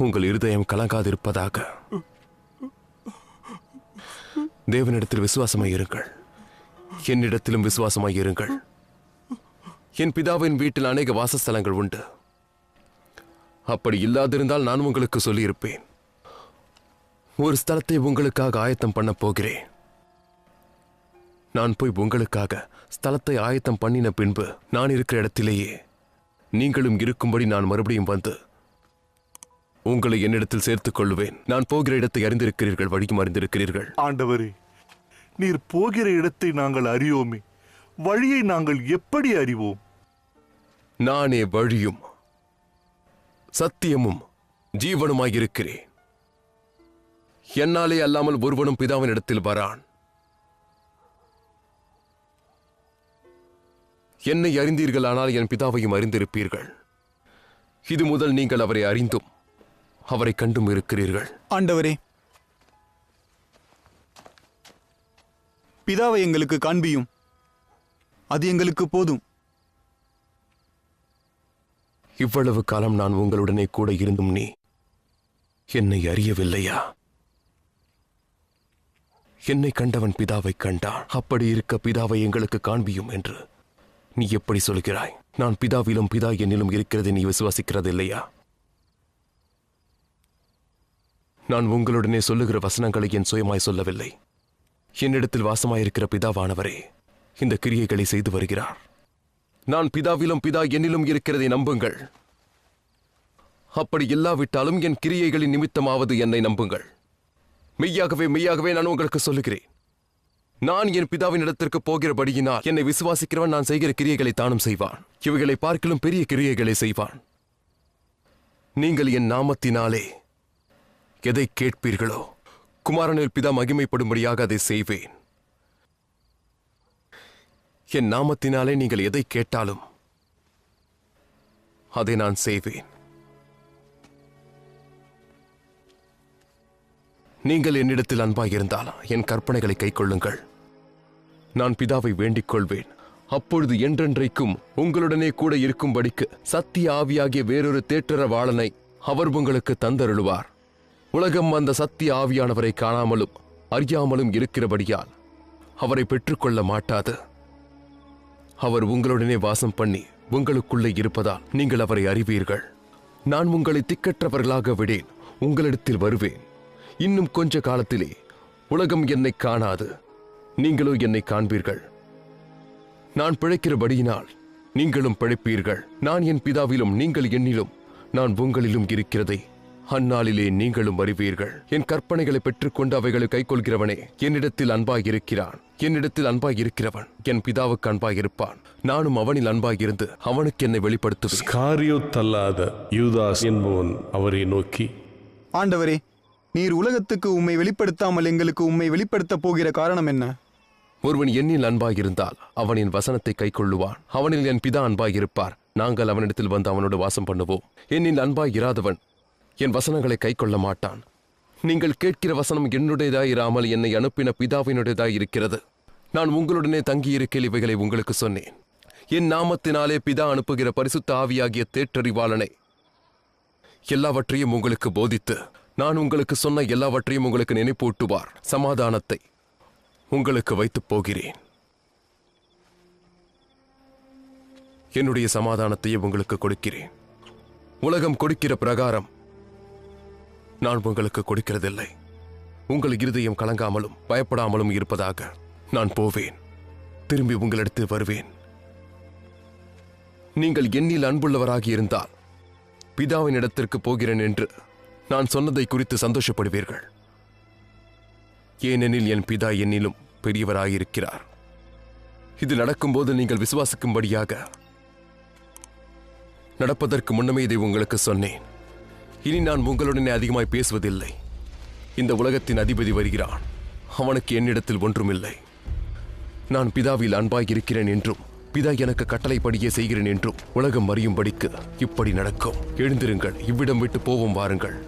உங்கள் இருதயம் கலங்காதிருப்பதாக. தேவனிடத்தில் விசுவாசமாய் இருங்கள், என்னிடத்திலும் விசுவாசமாய் இருங்கள். என் பிதாவின் வீட்டில் அநேக வாசஸ்தலங்கள் உண்டு. அப்படி இல்லாதிருந்தால் நான் உங்களுக்கு சொல்லியிருப்பேன். ஒரு ஸ்தலத்தை உங்களுக்காக ஆயத்தம் பண்ண போகிறேன். நான் போய் உங்களுக்காக ஸ்தலத்தை ஆயத்தம் பண்ணின பின்பு நான் இருக்கிற இடத்திலேயே நீங்களும் இருக்கும்படி நான் மறுபடியும் வந்து உங்களை என்னிடத்தில் சேர்த்துக் கொள்வேன். நான் போகிற இடத்தை அறிந்திருக்கிறீர்கள், வழியும் அறிந்திருக்கிறீர்கள். ஆண்டவரே, நீர் போகிற இடத்தை நாங்கள் அறியோமே, வழியை நாங்கள் எப்படி அறிவோம்? நானே வழியும் சத்தியமும் ஜீவனுமாயிருக்கிறேன். என்னாலே அல்லாமல் ஒருவனும் பிதாவின் இடத்தில் வரான். என்னை அறிந்தீர்களானால் என் பிதாவையும் அறிந்திருப்பீர்கள். இது முதல் நீங்கள் அவரை அறிந்தும் அவரை கண்டும் இருக்கிறீர்கள். ஆண்டவரே, பிதாவை எங்களுக்கு காண்பியும், அது எங்களுக்கு போதும். இவ்வளவு காலம் நான் உங்களுடனே கூட இருந்தும் நீ என்னை அறியவில்லையா? என்னை கண்டவன் பிதாவை கண்டான். அப்படி இருக்க பிதாவை எங்களுக்கு காண்பியும் என்று நீ எப்படி சொல்கிறாய்? நான் பிதாவிலும் பிதா என்னிலும் இருக்கிறதை நீ விசுவாசிக்கிறது இல்லையா? நான் உங்களுடனே சொல்லுகிற வசனங்களை என் சுயமாய் சொல்லவில்லை. என்னிடத்தில் வாசமாயிருக்கிற பிதாவானவரே இந்த கிரியைகளை செய்து வருகிறார். நான் பிதாவிலும் பிதா என்னிலும் இருக்கிறதை நம்புங்கள். அப்படி இல்லாவிட்டாலும் என் கிரியைகளின் நிமித்தமாவது என்னை நம்புங்கள். மெய்யாகவே மெய்யாகவே நான் உங்களுக்கு சொல்லுகிறேன், நான் என் பிதாவின் இடத்திற்கு போகிறபடியினால் என்னை விசுவாசிக்கிறவன் நான் செய்கிற கிரியைகளை தானும் செய்வான், இவைகளை பார்க்கிலும் பெரிய கிரியைகளை செய்வான். நீங்கள் என் நாமத்தினாலே எதை கேட்பீர்களோ குமாரனில் பிதா மகிமைப்படும்படியாக அதை செய்வேன். என் நாமத்தினாலே நீங்கள் எதை கேட்டாலும் அதை நான் செய்வேன். நீங்கள் என்னிடத்தில் அன்பாயிருந்தால் என் கற்பனைகளை கைக்கொள்ளுங்கள். நான் பிதாவை வேண்டிக் கொள்வேன், அப்பொழுது என்றென்றைக்கும் உங்களுடனே கூட இருக்கும்படிக்கு சத்திய ஆவியாகிய வேறொரு தேற்றரவாளனை அவர் உங்களுக்கு தந்தருளுவார். உலகம் அந்த சத்திய ஆவியானவரை காணாமலும் அறியாமலும் இருக்கிறபடியால் அவரை பெற்றுக்கொள்ள மாட்டாது. அவர் உங்களுடனே வாசம் பண்ணி உங்களுக்குள்ளே இருப்பதால் நீங்கள் அவரை அறிவீர்கள். நான் உங்களை திக்கற்றவர்களாக விடேன், உங்களிடத்தில் வருவேன். இன்னும் கொஞ்ச காலத்திலே உலகம் என்னை காணாது, நீங்களோ என்னை காண்பீர்கள். நான் பிழைக்கிறபடியினால் நீங்களும் பிழைப்பீர்கள். நான் என் பிதாவிலும் நீங்கள் என்னிலும் நான் உங்களிலும் இருக்கிறதை அந்நாளிலே நீங்களும் அறிவீர்கள். என் கற்பனைகளை பெற்றுக்கொண்டு அவைகளை கைக்கொள்கிறவனே என்னிடத்தில் அன்பாயிருக்கிறான். என்னிடத்தில் அன்பாயிருக்கிறவன் என் பிதாவுக்கு அன்பாயிருப்பான். நானும் அவனில் அன்பாயிருந்து அவனுக்கு என்னை வெளிப்படுத்துவேன். ஸ்காரியோத்தல்லாத யூதாஸ் என்பவன் அவரை நோக்கி, ஆண்டவரே, நீர் உலகத்துக்கு உம்மை வெளிப்படுத்தாமல் எங்களுக்கு உம்மை வெளிப்படுத்த போகிற காரணம் என்ன? ஒருவன் என்னில் அன்பாயிருந்தால் அவன் என் வசனத்தை கைக்கொள்ளுவான். அவனில் என் பிதா அன்பாயிருப்பார், நாங்கள் அவனிடத்தில் வந்து அவனோடு வாசம் பண்ணுவோம். என்னில் அன்பாயிராதவன் என் வசனங்களை கைக்கொள்ள மாட்டான். நீங்கள் கேட்கிற வசனம் என்னுடையதாயிராமல் என்னை அனுப்பின பிதாவினுடையதாயிருக்கிறது. நான் உங்களுடனே தங்கியிருக்கையில் இவைகளை உங்களுக்கு சொன்னேன். என் நாமத்தினாலே பிதா அனுப்புகிற பரிசுத்த ஆவியாகிய தேற்றறிவாளனை எல்லாவற்றையும் உங்களுக்கு போதித்து நான் உங்களுக்கு சொன்ன எல்லாவற்றையும் உங்களுக்கு நினைப்பூட்டுவார். சமாதானத்தை உங்களுக்கு வைத்துப் போகிறேன். என்னுடைய சமாதானத்தையே உங்களுக்கு கொடுக்கிறேன். உலகம் கொடுக்கிற பிரகாரம் நான் உங்களுக்கு கொடுக்கிறதில்லை. உங்கள் இருதயம் கலங்காமலும் பயப்படாமலும் இருப்பதாக. நான் போவேன், திரும்பி உங்களிடத்தில் வருவேன். நீங்கள் என்னில் அன்புள்ளவராகி இருந்தால் பிதாவின் இடத்திற்கு போகிறேன் என்று நான் சொன்னதை குறித்து சந்தோஷப்படுவீர்கள். ஏனெனில் என் பிதா என்னிலும் பெரியவராயிருக்கிறார். இது நடக்கும்போது நீங்கள் விசுவாசிக்கும்படியாக நடப்பதற்கு முன்னமே இதை உங்களுக்கு சொன்னேன். இனி நான் உங்களுடனே அதிகமாய் பேசுவதில்லை. இந்த உலகத்தின் அதிபதி வருகிறான், அவனுக்கு என்னிடத்தில் ஒன்றுமில்லை. நான் பிதாவில் அன்பாயிருக்கிறேன் என்றும் பிதா எனக்கு கட்டளைப்படியே செய்கிறேன் என்றும் உலகம் அறியும்படிக்கு இப்படி நடக்கும். எழுந்திருங்கள், இவ்விடம் விட்டு போவோம், வாருங்கள்.